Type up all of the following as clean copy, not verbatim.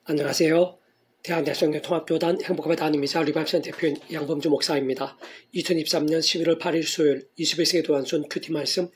안녕하세요. 대한대성교통합교단 행복함의 단임이자 리바이브센터 대표인 양범주 목사입니다. 2023년 11월 8일 수요일 21세기 도안순 큐티 말씀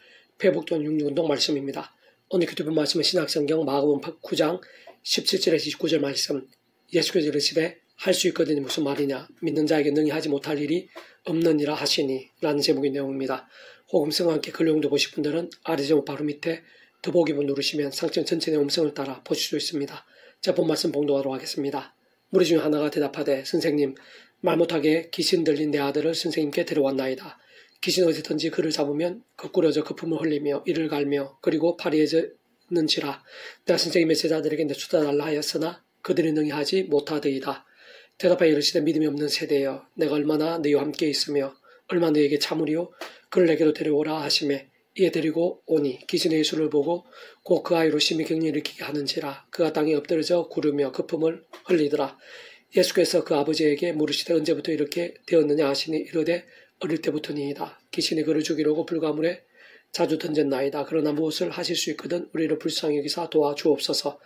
회복돈 66운동 말씀입니다. 오늘 큐티본 말씀은 신약성경 마가복음 9장 17절에서 29절 말씀. 예수께서 이르시되 할 수 있거든이 무슨 말이냐, 믿는 자에게 능히 하지 못할 일이 없느니라 하시니 라는 제목의 내용입니다. 호금성과 함께 글 내용도 보실 분들은 아래 제목 바로 밑에 더보기문 누르시면 상장 전체 내용 음성을 따라 보실 수 있습니다. 자, 본 말씀 봉독하도록 하겠습니다. 무리 중 하나가 대답하되, 선생님, 말 못하게 귀신 들린 내 아들을 선생님께 데려왔나이다. 귀신 어디든지 그를 잡으면 거꾸러져 거품을 흘리며 이를 갈며 그리고 파리해졌는지라. 내가 선생님의 제자들에게 내쫓아달라 하였으나 그들이 능히 하지 못하더이다. 대답하여 이르시되, 믿음이 없는 세대여, 내가 얼마나 너희와 함께 있으며 얼마나 너희에게 참으리요. 그를 내게로 데려오라 하시매 이에 데리고 오니 귀신의 예수를 보고 곧 그 아이로 심히 격리를 일으키게 하는지라. 그가 땅에 엎드려져 구르며 거품을 흘리더라. 예수께서 그 아버지에게 물으시되 언제부터 이렇게 되었느냐 하시니 이르되 어릴 때부터니이다. 귀신이 그를 죽이려고 불가물에 자주 던졌나이다. 그러나 무엇을 하실 수 있거든 우리를 불쌍히 여기사 도와주옵소서.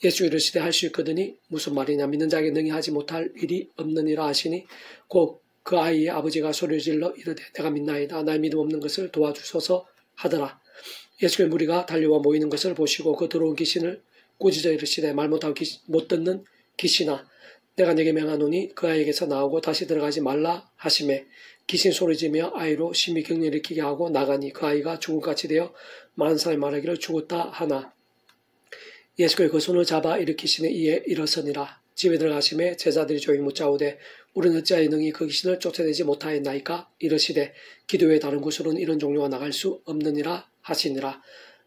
예수 이르시되 할 수 있거든이 무슨 말이냐, 믿는 자에게 능히 하지 못할 일이 없느니라 하시니 곧 그 아이의 아버지가 소리를 질러 이르되 내가 믿나이다. 나의 믿음 없는 것을 도와주소서 하더라. 예수의 무리가 달려와 모이는 것을 보시고 그 들어온 귀신을 꾸짖어 이르시되 말 못하고 못 듣는 귀신아, 내가 내게 명하노니 그 아이에게서 나오고 다시 들어가지 말라 하시매 귀신 소리지며 아이로 심히 격리를 일으키게 하고 나가니 그 아이가 죽음같이 되어 많은 사람이 말하기를 죽었다 하나. 예수께서 그 손을 잡아 일으키시니 이에 일어서니라. 집에 들어가심에 제자들이 조용히 묻자오되 우리는 어찌하여 능히 그 귀신을 쫓아내지 못하였나이까. 이르시되 기도의 다른 곳으로는 이런 종류가 나갈 수 없느니라 하시니라.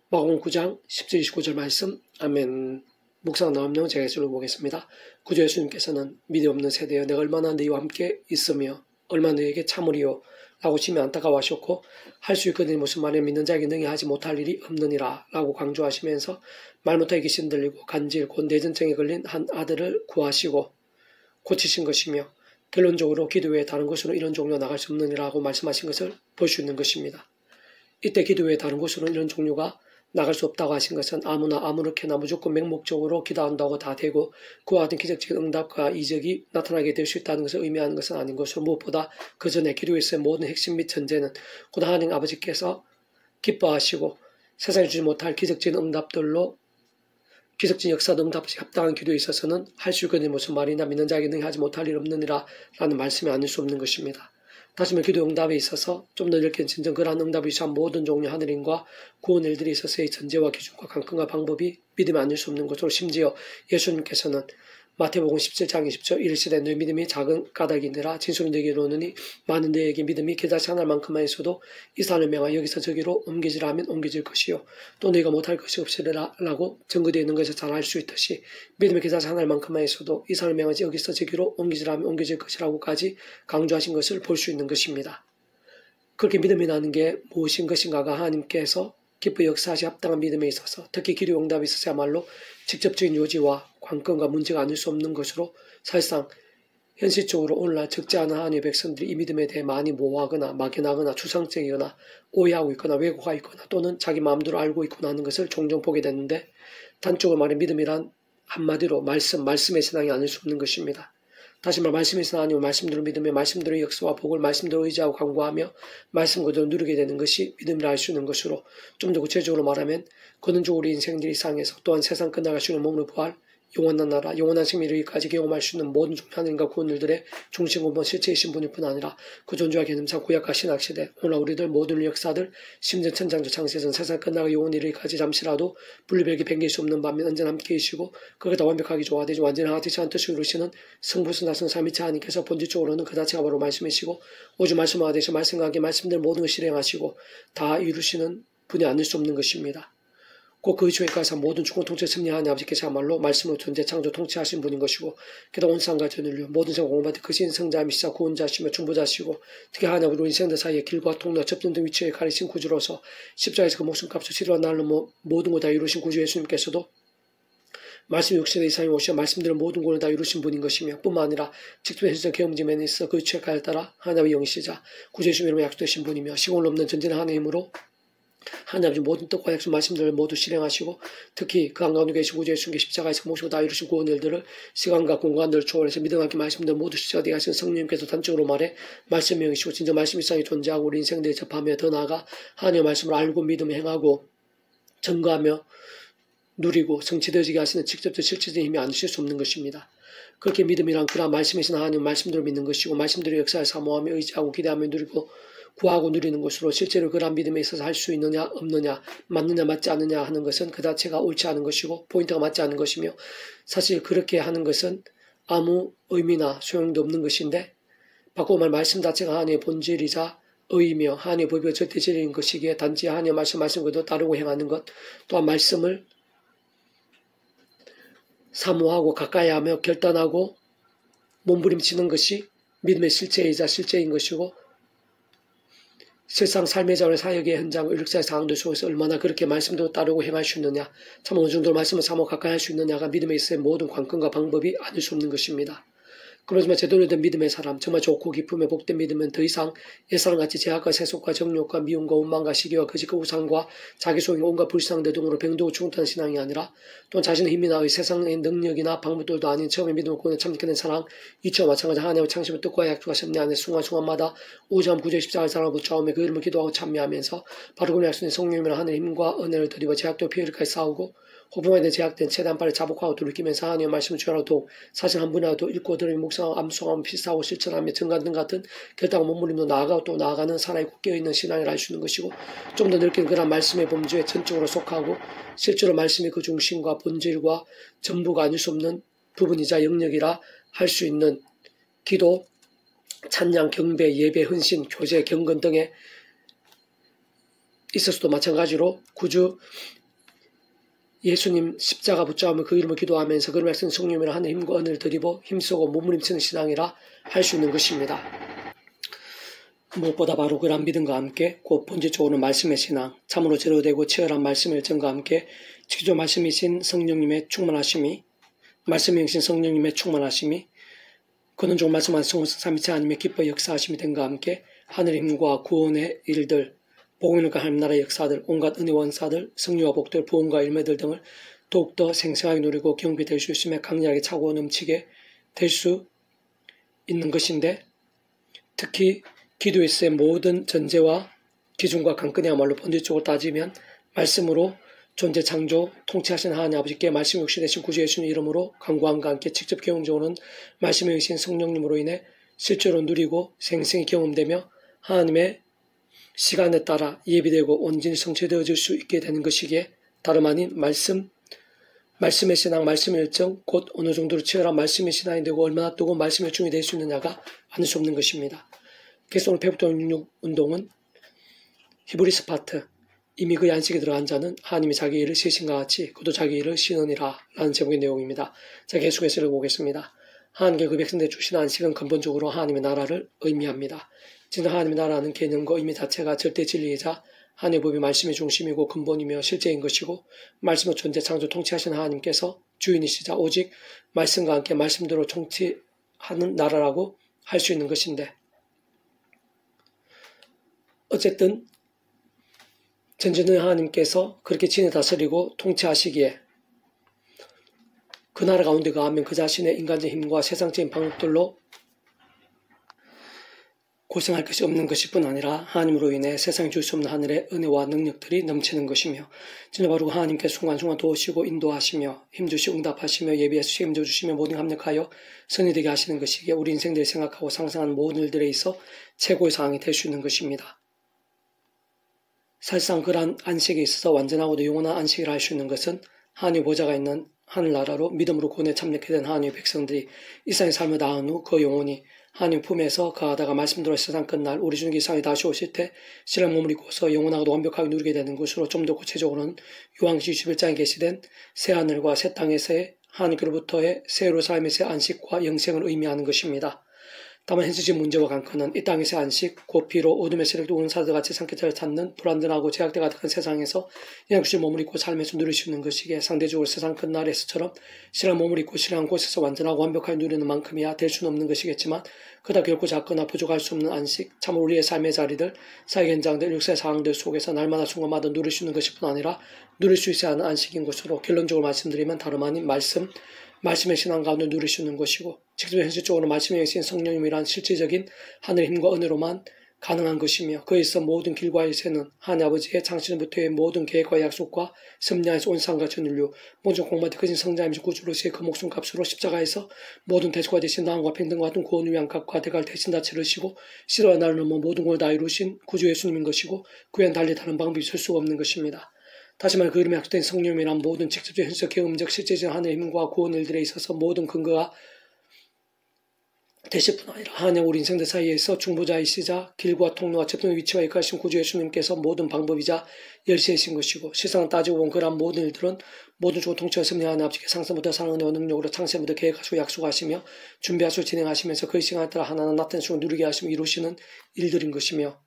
마가복음 9장 10절 29절 말씀. 아멘. 묵상 나옴용 제가 읽어보겠습니다. 구주 예수님께서는 믿음 없는 세대여, 내가 얼마나 너희와 함께 있으며 얼마나 너희에게 참으리요 라고 심히 안타까워하셨고, 할 수 있거든요 무슨 말이냐, 믿는 자에게 능히 하지 못할 일이 없느니라 라고 강조하시면서 말 못하게 귀신 들리고 간질 곧 뇌전증에 걸린 한 아들을 구하시고 고치신 것이며, 결론적으로 기도 외에 다른 곳으로 이런 종류가 나갈 수 없느니라고 말씀하신 것을 볼 수 있는 것입니다. 이때 기도 외에 다른 곳으로 이런 종류가 나갈 수 없다고 하신 것은 아무나 아무렇게나 무조건 맹목적으로 기도한다고 다 되고 그와 같은 기적적인 응답과 이적이 나타나게 될 수 있다는 것을 의미하는 것은 아닌 것으로, 무엇보다 그 전에 기도에서의 모든 핵심 및 전제는 곧 하나님 아버지께서 기뻐하시고 세상에 주지 못할 기적적인 응답들로, 기적적인 역사도 응답이 합당한 기도에 있어서는 할 수 있거든요 무슨 말이냐, 믿는 자에게 능히 하지 못할 일 없느니라 라는 말씀이 아닐 수 없는 것입니다. 다시 말해 기도 응답에 있어서 좀 더 넓게 진정 그러한 응답이 위한 모든 종류 하늘인과 구원 일들에 있어서의 전제와 기준과 관건과 방법이 믿음이 아닐 수 없는 것으로, 심지어 예수님께서는 마태복음 17장 20절 이르시되 너희 믿음이 작은 까닭이니라. 진술은 너희에게 이르노니 많은 너희에게 믿음이 겨자씨 하나만큼만 있어도 이 산을 명하여 여기서 저기로 옮기지라 하면 옮겨질 것이요 또 너희가 못할 것이 없으리라 라고 증거되어 있는 것을 잘 알 수 있듯이, 믿음의 겨자씨 하나만큼만 있어도 이 산을 명하지 여기서 저기로 옮기지라 하면 옮겨질 것이라고까지 강조하신 것을 볼 수 있는 것입니다. 그렇게 믿음이 나는 게 무엇인 것인가가 하나님께서 기뻐 역사하시 합당한 믿음에 있어서, 특히 기도 응답에 있어서야말로 직접적인 요지와 관건과 문제가 아닐 수 없는 것으로, 사실상 현실적으로 오늘날 적지 않은 하나님의 백성들이 이 믿음에 대해 많이 모호하거나 막연하거나 추상적이거나 오해하고 있거나 왜곡하고 있거나 또는 자기 마음대로 알고 있거나 하는 것을 종종 보게 되는데, 단적으로 말해 믿음이란 한마디로 말씀의 신앙이 아닐 수 없는 것입니다. 다시 말해 말씀의 신앙 아니면 말씀대로 믿으며 말씀대로 역사와 복을 말씀대로 의지하고 간구하며 말씀 그대로 누리게 되는 것이 믿음이라 할 수 있는 것으로, 좀 더 구체적으로 말하면 근원적으로 우리 인생들이 이상해서 또한 세상 끝나갈 수 있는 몸으로 부활, 영원한 나라, 영원한 생명을 이르기까지 경험할 수 있는 모든 하나님과 구원들의 중심근본 실체이신 분일 뿐 아니라 그 존재와 개념상 구약과 신약시대, 오늘 우리들 모든 역사들, 심지어 천장조 창세전 세상 끝나고 영원히 이르기까지 잠시라도 분리별기 변길 수 없는 반면 언제나 함께 계시고 그가 다 완벽하게 조화되지 완전히 하나되지 않은 뜻을 이루시는 성부순 나선 삼위체 하나님께서 본질적으로는 그 자체가 바로 말씀이시고 오직 말씀화가 되셔 말씀과 함께 말씀대로 모든 것을 실행하시고 다 이루시는 분이 아닐 수 없는 것입니다. 곧 그 주에까지 모든 주권 통치 승리하는 아버지께서야말로 말씀으로 존재 창조 통치하신 분인 것이고, 게다가 온 세상과 전인류 모든 세상 공부받은 크신 성자 미시자 구원자시며 중보자시고, 특히 하나님 우리 인생들 사이의 길과 통로 접점 등 위치에 가리신 구주로서 십자가에서 그 목숨값을 치료한 날로 모든 것 다 이루신 구주 예수님께서도 말씀 6세대 이상이 오셔 말씀대로 모든 권을 다 이루신 분인 것이며, 뿐만 아니라 직접 현실적 경험지면에 있어 그 주의가에 따라 하나님의 영이시자 구주 예수님 이름으로 약속되신 분이며, 시공을 넘는 전진한 하나님의 힘으로 하나님 아버지 모든 뜻과 약속 말씀들을 모두 실행하시고 특히 그 한가운데 계시고 우주의 순교 십자가에서 모시고 다 이루신 구원 일들을 시간과 공간들을 초월해서 믿음 함께 말씀들 모두 실체되게 하신 성령님께서 단적으로 말해 말씀이 영이시고 진짜 말씀 이상이 존재하고 우리 인생들이 접하며 더 나아가 하나님의 말씀을 알고 믿음 행하고 증거하며 누리고 성취되어지게 하시는 직접적 실질적인 힘이 아니실 수 없는 것입니다. 그렇게 믿음이란 그러한 말씀이신 하나님 말씀대로 믿는 것이고 말씀대로 역사에 사모하며 의지하고 기대하며 누리고 구하고 누리는 것으로 실제로 그러한 믿음에 있어서 할 수 있느냐 없느냐 맞느냐 맞지 않느냐 하는 것은 그 자체가 옳지 않은 것이고 포인트가 맞지 않은 것이며 사실 그렇게 하는 것은 아무 의미나 소용도 없는 것인데 바꾸고 말 말씀 자체가 하나님의 본질이자 의이며 하나님의 법이 절대 진리인 것이기에 단지 하나님의 말씀 그대로 따르고 행하는 것 또한 말씀을 사모하고 가까이 하며 결단하고 몸부림치는 것이 믿음의 실체이자 실제인 것이고 세상 삶의 자원의 사역의 현장, 의력사의 상황들 속에서 얼마나 그렇게 말씀대로 따르고 행할 수 있느냐 참 어느 정도로 말씀을 사모 가까이 할 수 있느냐가 믿음에 있어의 모든 관건과 방법이 아닐 수 없는 것입니다. 그러지만 제대로 된 믿음의 사람, 정말 좋고 기쁨에 복된 믿음은 더 이상 옛사람같이 제약과 세속과 정욕과 미움과 원망과 시기와 거짓과 우상과 자기소용이 온갖 불상대 등으로 병들고 충탄한 신앙이 아니라 또한 자신의 힘이나 세상의 능력이나 방법들도 아닌 처음에 믿음을 고는 참게 된 사랑, 이치와 마찬가지 하나님의 창심의 뜻과 약속과 섭리 안에 순간순간마다 오직한 구주의 십자가의 사랑을 붙잡으며 그 이름을 기도하고 참여하면서 바로 그 약속인 성령이면 하늘의 힘과 은혜를 드리고 제약도 피해를까지 싸우고 호부모에게 제약된 최대한 빨리 자복하고 돌이키면서 하나님의 말씀을 주하라도 사실 한 분이라도 읽고 들으며 묵상하고 암송하며 필사하고 실천하며 증가등 같은 결단과 몸부림도 나아가고 또 나아가는 살아있고 깨어있는 신앙을 알 수 있는 것이고 좀 더 넓게는 그런 말씀의 범주에 전적으로 속하고 실제로 말씀의 그 중심과 본질과 전부가 아닐 수 없는 부분이자 영역이라 할 수 있는 기도, 찬양, 경배, 예배, 헌신, 교제, 경건 등에 있어서도 마찬가지로 구주 예수님 십자가 붙잡으며 그 이름을 기도하면서 그 말씀 성령이라 하는 힘과 은혜를 드리고 힘쓰고 몸부림치는 신앙이라 할 수 있는 것입니다. 무엇보다 바로 그런 믿음과 함께 곧 본질적으로는 말씀의 신앙, 참으로 제로되고 치열한 말씀의 열정과 함께 지조 말씀이신 성령님의 충만하심이 말씀이 영신 성령님의 충만하심이 근원적 말씀한 성삼위체 하나님의 기뻐 역사하심이 됨과 함께 하늘의 힘과 구원의 일들 복음과 하나님 나라의 역사들, 온갖 은혜 원사들, 성령과 복들, 부흥과 일매들 등을 더욱더 생생하게 누리고 경비될 수 있으며 강렬하게 차고 넘치게 될 수 있는 것인데 특히 기도에서의 모든 전제와 기준과 관건이야말로 본질적으로 따지면 말씀으로 존재 창조 통치하신 하나님 아버지께 말씀 역시 되신 구주 예수님 이름으로 간구함과 함께 직접 경험적으로는 말씀에 의신 성령님으로 인해 실제로 누리고 생생히 경험되며 하나님의 시간에 따라 예비되고 온전히 성취되어질 수 있게 되는 것이기에 다름 아닌 말씀의 신앙, 말씀의 열정, 곧 어느 정도로 치열한 말씀의 신앙이 되고 얼마나 뜨거운 말씀의 열정이 될 수 있느냐가 아닐 수 없는 것입니다. 그래서 오늘 배북동 운동은 히브리스 파트, 이미 그 안식에 들어간 자는 하나님이 자기 일을 시신과 같이 그도 자기 일을 시느니라 라는 제목의 내용입니다. 자, 계속해서 읽어보겠습니다. 하나님께 그 백성들에 주신 안식은 근본적으로 하나님의 나라를 의미합니다. 진짜 하나님의 나라는 개념과 의미 자체가 절대 진리이자 하나님의 법이 말씀의 중심이고 근본이며 실제인 것이고 말씀의 존재 창조 통치하신 하나님께서 주인이시자 오직 말씀과 함께 말씀대로 통치하는 나라라고 할 수 있는 것인데 어쨌든 전지는 하나님께서 그렇게 진에 다스리고 통치하시기에 그 나라 가운데 가하면 그 자신의 인간적인 힘과 세상적인 방법들로 고생할 것이 없는 것일 뿐 아니라 하나님으로 인해 세상에 줄 수 없는 하늘의 은혜와 능력들이 넘치는 것이며 진짜 바로 하나님께 순간순간 도우시고 인도하시며 힘주시고 응답하시며 예비해서 책임져 주시며 모든 합력하여 선이 되게 하시는 것이기에 우리 인생들이 생각하고 상상하는 모든 일들에 있어 최고의 상황이 될 수 있는 것입니다. 사실상 그러한 안식에 있어서 완전하고도 영원한 안식을 할 수 있는 것은 하나님의 보좌가 있는 하늘나라로 믿음으로 구원에 참여하게 된 하나님의 백성들이 이 세상의 삶을 다한 후 그 영혼이 하나님 품에서 거하다가 말씀대로 세상 끝날 우리 주님 이상이 다시 오실 때 신랑 몸을 입고서 영원하고도 완벽하게 누리게 되는 것으로 좀 더 구체적으로는 요한계시록 21장에 게시된 새 하늘과 새 땅에서의 하나님께로부터의 새 예루살렘의 새 안식과 영생을 의미하는 것입니다. 다만 현실적인 문제와 관건은 이 땅에서의 안식, 고피로 어둠의 세력도 오는 사람들같이 산기자를 찾는 불안전하고 제약대 가득한 세상에서 영육실 몸을 입고 삶에서 누릴 수 있는 것이기에 상대적으로 세상 끝날에서처럼 신앙 몸을 입고 신앙 곳에서 완전하고 완벽하게 누리는 만큼이야 될 수는 없는 것이겠지만 그다 결코 작거나 부족할 수 없는 안식, 참으로 우리의 삶의 자리들, 사회 현장들, 육세의 상황들 속에서 날마다 순간마다 누릴 수 있는 것일 뿐 아니라 누릴 수 있어야 하는 안식인 것으로 결론적으로 말씀드리면 다름 아닌 말씀의 신앙 가운데 누릴 수 있는 것이고 직접 현실적으로 말씀에 계신 성령님이란 실질적인 하늘의 힘과 은혜로만 가능한 것이며 그에 있어 모든 길과의 새는 하나님 아버지의 창신부터의 모든 계획과 약속과 섭리하에서 온 상과 전 인류 모든 공마디 크신 성자이신 구주로서의 그 목숨 값으로 십자가에서 모든 대속과 대신 나음과 평등과 같은 구원을 위한 값과 대가를 대신 다 치르시고 시로와 나를 넘어 모든 걸 다 이루신 구주 예수님인 것이고 그 외엔 달리 다른 방법이 있을 수가 없는 것입니다. 다시 말해 그 이름에 약속된 성령이란 모든 직접적 현실적 경험적 실제적 하늘의 힘과 구원 일들에 있어서 모든 근거가 되실 뿐 아니라 하나님 우리 인생들 사이에서 중보자이시자 길과 통로와 접근 위치와 이끌하신 구주 예수님께서 모든 방법이자 열쇠이신 것이고 실상을 따지고 보면 그러한 모든 일들은 모든 주고 통치와 섭리 하나님 아버지께 상세부터 사랑은혜와 능력으로 창세부터 계획하시고 약속하시며 준비하시고 진행하시면서 그 시간에 따라 하나는 나타내시고 누리게 하시며 이루시는 일들인 것이며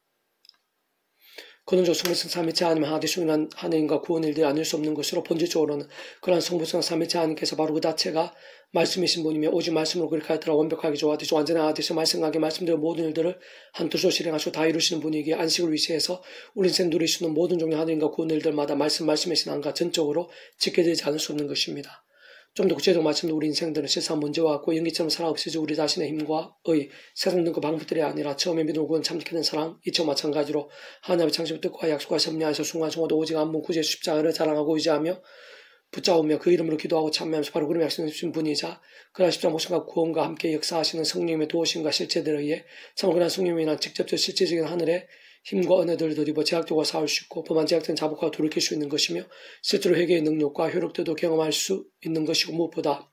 근원적 성부성 삼위체 하나님의 하나되시는 하나님과 구원 일들이 아닐 수 없는 것으로 본질적으로는 그러한 성부성 삼위체 하나님께서 바로 그 자체가 말씀이신 분이며 오직 말씀으로 그렇게 하였더라 완벽하게 조화되시고 완전히 하나되시고 말씀하게 말씀대로 모든 일들을 한 뜻으로 실행하시고 다 이루시는 분이기에 안식을 위시해서 우리 인생 누릴 수 있는 모든 종류의 하나님과 구원 일들마다 말씀의 신앙과 전적으로 지켜지지 않을 수 없는 것입니다. 좀 더 구체적으로 말씀도 우리 인생들은 세상 문제와 같고 연기처럼 살아 없어져 우리 자신의 힘과 세상 능력 방법들이 아니라 처음에 믿음을 구원 참게 된 사랑 이처럼 마찬가지로 하나님의 창조의 뜻과 약속과 섭리하에서 순간순간도 오직 한 분 구주의 십자가를 자랑하고 의지하며 붙잡으며 그 이름으로 기도하고 참여하면서 바로 그런 약속해 주신 분이자 그러한 십자가 목숨과 구원과 함께 역사하시는 성령님의 도우심과 실체들에 의해 참 그러한 성령님이 인한 직접적 실제적인 하늘의 힘과 은혜들을 드리고 제약들과 싸울 수 있고 범한 제약된 자복과 돌이킬 수 있는 것이며 실제로 회개의 능력과 효력들도 경험할 수 있는 것이고 무엇보다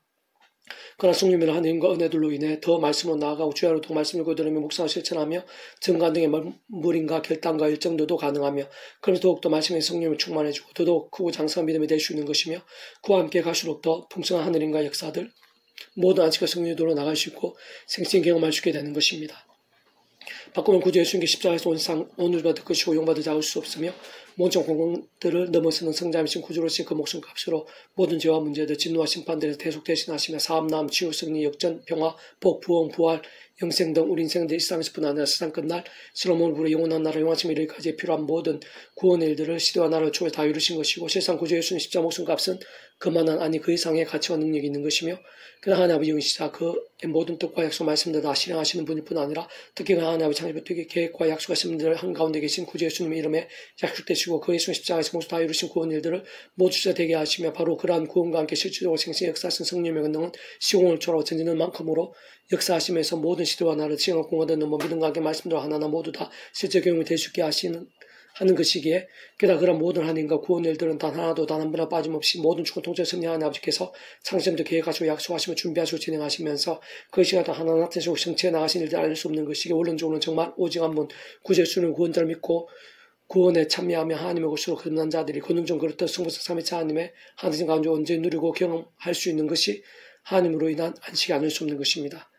그러나 성령님의 하나님과 은혜들로 인해 더 말씀으로 나아가고 주야로 더 말씀을 읽어들으며 묵상을 실천하며 증거 등의 물인과 결단과 일정도도 가능하며 그러면서 더욱더 말씀의 성령을 충만해주고 더더욱 크고 장성한 믿음이 될 수 있는 것이며 그와 함께 갈수록 더 풍성한 하늘인과 역사들 모든 안식과 성령으로 나갈 수 있고 생생 경험할 수 있게 되는 것입니다. 바꾸면 구주 예수님께 십자가에서 오늘 받을 것이고 용받을 자울 수 없으며 모든 공공들을 넘어서는 성자이신 구주로신 그 목숨 값으로 모든 죄와 문제들 진노와 심판들에서 대속 대신하시며 사함남 치유 승리 역전 평화 복 부흥 부활 영생 등 우리 인생들 일상에서뿐 아니라 세상 끝날 슬로몬을 부르 영원한 나라 영화심 이르기까지 필요한 모든 구원의 일들을 시대와 나라를 초에 다 이루신 것이고 실상 구주 예수님 십자가 목숨 값은 그만한 아니 그 이상의 가치와 능력이 있는 것이며 그러나 하나님 아버지 영이시자 그 모든 뜻과 약속 말씀들 다 실행하시는 분일 뿐 아니라 특히 하나님 아버지 창조부터 계획과 약속과 말씀들 한가운데 계신 구주 예수님의 이름에 약속되시고 그 예수님 십자가에서 목숨 다 이루신 구원 일들을 모두 주자 되게 하시며 바로 그러한 구원과 함께 실질적으로 생생 역사하신 성령의 권능은 시공을 초월하고 전지는 만큼으로 역사하시면서 모든 시대와 나라를 지형을 공헌된 넘어 믿음과 함께 말씀들 하나하나 모두 다 실제 경험이 될 수 있게 하는 것이기에 게다가 그런 모든 하나님과 구원 일들은 단 하나도 단 한 분이나 빠짐없이 모든 주권 통제 섭리 하나님 아버지께서 창세부터 계획하시고 약속하시며 준비하시고 진행하시면서 그 시간에 하나 나타내시고 성취해 나가신 일들 알 수 없는 것이기에 원론적으로는 정말 오직 한 분 구주 예수님 구원자를 믿고 구원에 참여하며 하나님의 것으로 거듭난 자들이 권능적 그렇듯 성부성 삼위체 하나님의 하나님 가운데 언제 누리고 경험할 수 있는 것이 하나님으로 인한 안식이 아닐 수 없는 것입니다.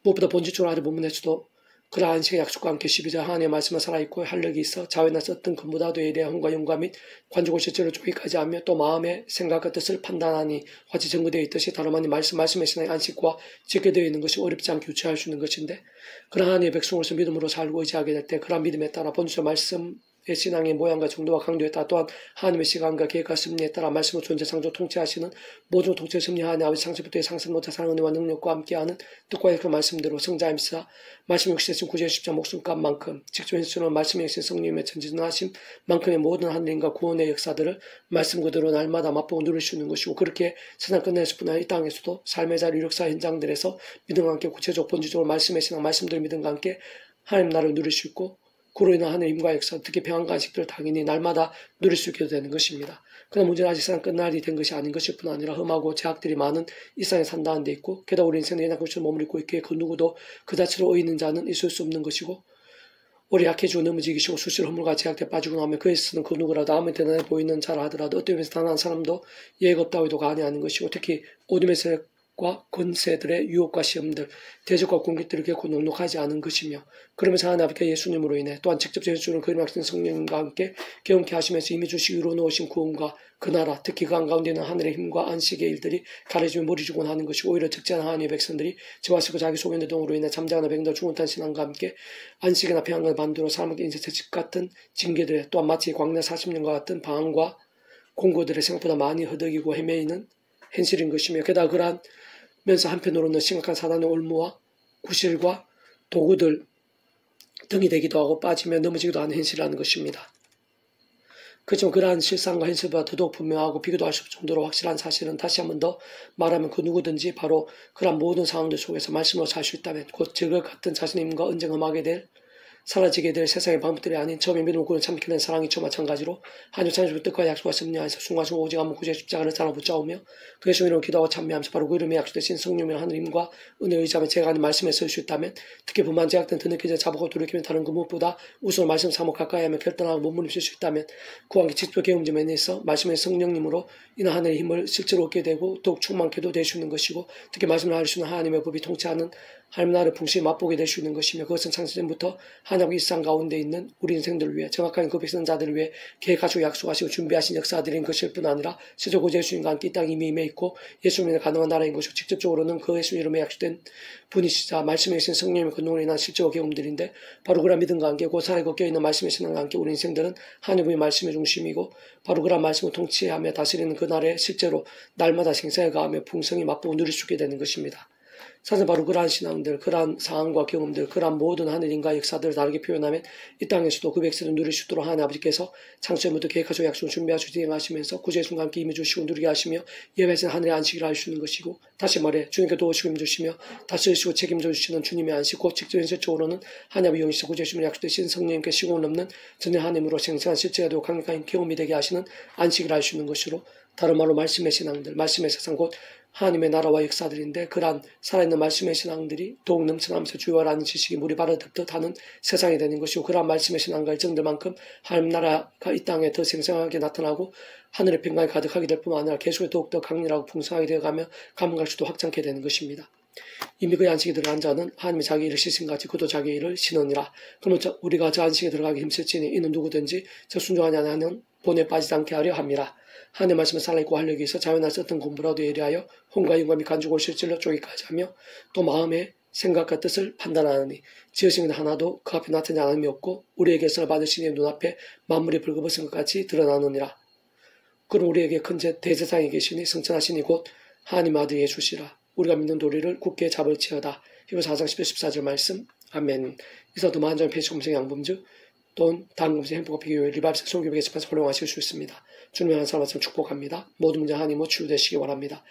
무엇보다 본질적으로 아래 본문에서도 그러한 안식의 약속과 함께 12절 하나님의 말씀은 살아있고 활력이 있어 자외나 어떤 것보다도 예리한 혼과 용과 및 관조고 실제로 조기까지 하며 또 마음의 생각과 뜻을 판단하니 같이 전거되어 있듯이 다름 아닌 말씀의 신앙의 안식과 지켜되어 있는 것이 어렵지 않게 유추할 수 있는 것인데 그러한 하나님의 백성으로서 믿음으로 살고 의지하게 될 때 그러한 믿음에 따라 본질적 말씀 의 신앙의 모양과 정도와 강도에 따라 또한 하나님의 시간과 계획과 섭리에 따라 말씀을 존재 창조 통치하시는 모든 통치 섭리 하나님 아버지 창세부터의 상승 못하 사랑 은혜와 능력과 함께하는 뜻과 그 말씀대로 성자임사 말씀 역시신 구주의 십자가 목숨값만큼 직접 현실로 말씀 역시 성령님의 전진하심 만큼의 모든 하늘인과 구원의 역사들을 말씀 그대로 날마다 맛보고 누릴 수 있는 것이고 그렇게 세상 끝내서 뿐 아니라 이 땅에서도 삶의 자리 역사 현장들에서 믿음과 함께 구체적 본질적으로 말씀의 신앙 말씀들 믿음과 함께 하나님 나라를 누릴 수 있고 그로 인한 하나님의 힘과 역사, 특히 평안과 안식들을 당연히 날마다 누릴 수 있게 되는 것입니다. 그러나 문제는 아직 세상 끝날이 된 것이 아닌 것일 뿐 아니라 험하고 제약들이 많은 이 세상에 산다는 데 있고 게다가 우리 인생의 연약한 것처럼 머무르고 있기에 그 누구도 그 자체로 의있는 자는 있을 수 없는 것이고 오래 약해지고 넘어지기시고 수시로 허물과 제약에 빠지고 나면 그에서는 그 누구라도 아무리 대단해 보이는 자라 하더라도 어떤 면에서 단 한 사람도 예의가 없다고 해도 과언이 아닌 것이고 특히 어둠의 세력 세력과 권세들의 유혹과 시험들, 대적과 공격들이 결코 녹록하지 않은 것이며, 그러면서 하나님 아버지 예수님으로 인해 또한 직접 예수님을 그림 같은 성령님과 함께 경험케 하시면서 이미 주시기로 놓으신 구원과 그 나라, 특히 그 한가운데는 하늘의 힘과 안식의 일들이 가려지며 머리 주곤 하는 것이고, 오히려 적지 않은 하나님의 백성들이 저와 쓰고 자기 속의 동으로 인해 잠자거나 병들 죽은다는 신앙과 함께 안식이나 평안을 반대로 사람에게 인생 집 같은 징계들에, 또한 마치 광야 40년과 같은 방황과 공고들의 생각보다 많이 허덕이고 헤매이는 현실인 것이며, 게다가 그러면서 한편으로는 심각한 사단의 올무와 구실과 도구들 등이 되기도 하고 빠지며 넘어지기도 하는 현실이라는 것입니다. 그렇지만 그러한 실상과 현실보다 더더욱 분명하고 비교도 할 수 없을 정도로 확실한 사실은, 다시 한 번 더 말하면 그 누구든지 바로 그러한 모든 상황들 속에서 말씀으로 살 수 있다면, 곧 저것 같은 자신의 힘과 언쟁험하게 될, 사라지게 될 세상의 방법들이 아닌 처음에 믿음을 구원 참게 된 사랑이 저 마찬가지로 하나님 창조의 뜻과 약속과 섭리하에서 순간순간 오직 한번 구주의 십자가를 따라 붙잡으며 그 예수 이름으로 기도하고 참여하면서 바로 그 이름에 약속되신 성령이나 하늘 힘과 은혜의 의지하며 제가 하는 말씀에 설 수 있다면, 특히 분만 제약된 더 느껴져 자복하고 돌이키며 다른 그 무엇보다 우선 말씀 사모 가까이 하며 결단하고 몸부림칠 수 있다면, 구한 게 직접 경험점에 인해서 말씀의 성령님으로 인한 하늘의 힘을 실제로 얻게 되고 더욱 충만케도 될 수 있는 것이고, 특히 말씀을 알 수 있는 하나님의 법이 통치하는 하나님 나라를 풍성히 맛보게 될 수 있는 것이며, 그것은 창세전부터 하나님의 일상 가운데 있는 우리 인생들을 위해, 정확한 그 백성자들을 위해 계획하시고 약속하시고 준비하신 역사들인 것일 뿐 아니라 실제 그 예수님과 함께 이 땅에 이미 임해 있고 예수님에 가능한 나라인 것이고, 직접적으로는 그 예수 이름에 약속된 분이시자 말씀에 계신 성령님의 근원으로 인한 실제의 경험들인데, 바로 그런 믿음과 함께 그 살에 걷겨있는 말씀의 신앙과 함께 우리 인생들은 하나님의 말씀의 중심이고, 바로 그런 말씀을 통치하며 다스리는 그 날에 실제로 날마다 생생해 가며 풍성히 맛보고 누릴 수 있게 되는 것입니다. 사실 바로 그러한 신앙들, 그러한 상황과 경험들, 그러한 모든 하늘인과 역사들을 다르게 표현하면 이 땅에서도 그 백세를 누릴 수 있도록 하나님 아버지께서 창세전부터 계획하시고 약속을 준비하시고 진행하시면서 구주의 순간 함께 임해 주시고 누리게 하시며 예배에서는 하늘의 안식을 할 수 있는 것이고, 다시 말해 주님께 도우시고 힘주시며 다스리시고 책임져 주시는 주님의 안식, 곧 직접 현실적으로는 하나님의 영이시고 구주의 주님을 약속되신 성령님께 시공을 넘는 전의 하나님으로 생생한 실제가 되고 강력한 경험이 되게 하시는 안식을 할 수 있는 것으로, 다른 말로 말씀의 신앙들, 말씀의 세상 곧 하나님의 나라와 역사들인데, 그러한 살아있는 말씀의 신앙들이 더욱 넘쳐나면서 주요라는 지식이 물이 바르듯하는 세상이 되는 것이고, 그러한 말씀의 신앙과 일정들만큼 하나님 나라가 이 땅에 더 생생하게 나타나고 하늘의 평강이 가득하게 될 뿐만 아니라 계속해 더욱더 강렬하고 풍성하게 되어가며 가면 갈수록 확장케 되는 것입니다. 이미 그 안식에 들어간 자는 하나님이 자기 일을 시신같이 그도 자기 일을 신으니라. 그러면 우리가 저 안식에 들어가기 힘쓸지니 이는 누구든지 저 순종하지 않는 본에 빠지지 않게 하려 함이라. 하나님의 말씀을 살아있고 활력이 있어 자연한 어떤 공부라도 예리하여 혼과 영감이 간주고 실질로 쪼기까지 하며 또 마음의 생각과 뜻을 판단하느니 지으신 것 하나도 그 앞에 나타나지 않음이 없고 우리에게서 받으신 이의 눈앞에 만물이 벌거벗은 것 같이 드러나느니라. 그럼 우리에게 큰 대제사장이 계시니 성천하시니 곧 하나님 아들 예수시라. 우리가 믿는 도리를 굳게 잡을지어다. 히브리서 4장 10절 14절 말씀. 아멘. 이서 더 많은 점의 폐식검색 양범주 또는 다음금세 행복과 비교의 리바이브스 성교백의 집에서 활용하실 수 있습니다. 주님의 한 사람 축복합니다. 모든 문제 하나님으로 치유되시기 바랍니다.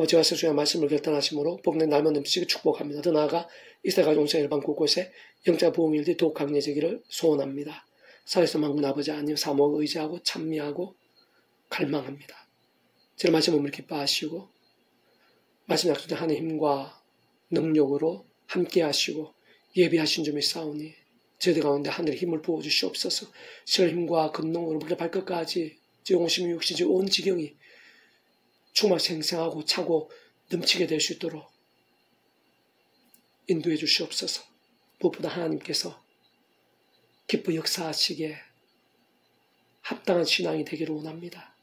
제가 세수의 말씀을 결단하심으로 복된 날만 넘치기 축복합니다. 더 나아가 이스라엘 가정사 일반 곳곳에 영적 보험일들이 더욱 강해지기를 소원합니다. 살아있는 만군 아버지 하나님 사모하고 의지하고 찬미하고 갈망합니다. 제 말씀을 기뻐하시고 말씀 약속된 하나님의 힘과 능력으로 함께 하시고 예비하신 점이 싸우니 저희들 가운데 하늘의 힘을 부어주시옵소서. 절 힘과 근능으로 머리 발끝까지 영심이 육신이 온 지경이 정말 생생하고 차고 넘치게 될 수 있도록 인도해 주시옵소서. 무엇보다 하나님께서 기뻐 역사하시기에 합당한 신앙이 되기를 원합니다.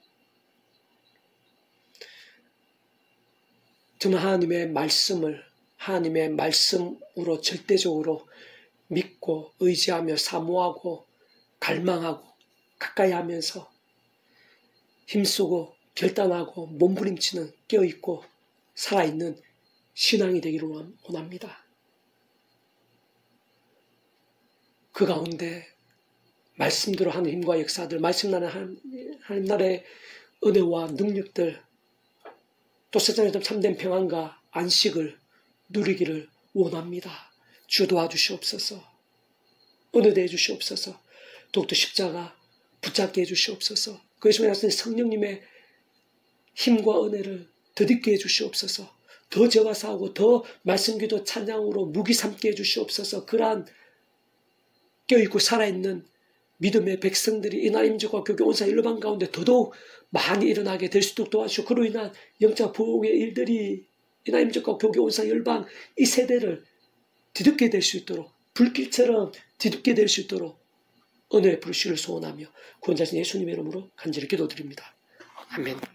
저는 하나님의 말씀으로 절대적으로 믿고 의지하며 사모하고 갈망하고 가까이 하면서 힘쓰고 결단하고 몸부림치는 깨어있고 살아있는 신앙이 되기를 원합니다. 그 가운데 말씀대로 하는 힘과 역사들, 말씀 나라의 하나님 나라의 은혜와 능력들, 또 세상에서 참된 평안과 안식을 누리기를 원합니다. 주 도와주시옵소서. 은혜도 해주시옵소서. 더욱더 십자가 붙잡게 해주시옵소서. 그래서 성령님의 힘과 은혜를 더듬게 해주시옵소서. 더 저와 싸우고 더 말씀기도 찬양으로 무기 삼게 해주시옵소서. 그러한 껴있고 살아있는 믿음의 백성들이 이날 임직과 교회 온사 일반 가운데 더더욱 많이 일어나게 될 수 있도록 도와주시고, 그로 인한 영적 부흥의 일들이 이나임적과 교계 온상 열방 이 세대를 뒤덮게 될 수 있도록 불길처럼 뒤덮게 될 수 있도록 은혜의 불씨를 소원하며 구원자신 예수님의 이름으로 간절히 기도드립니다. 아멘.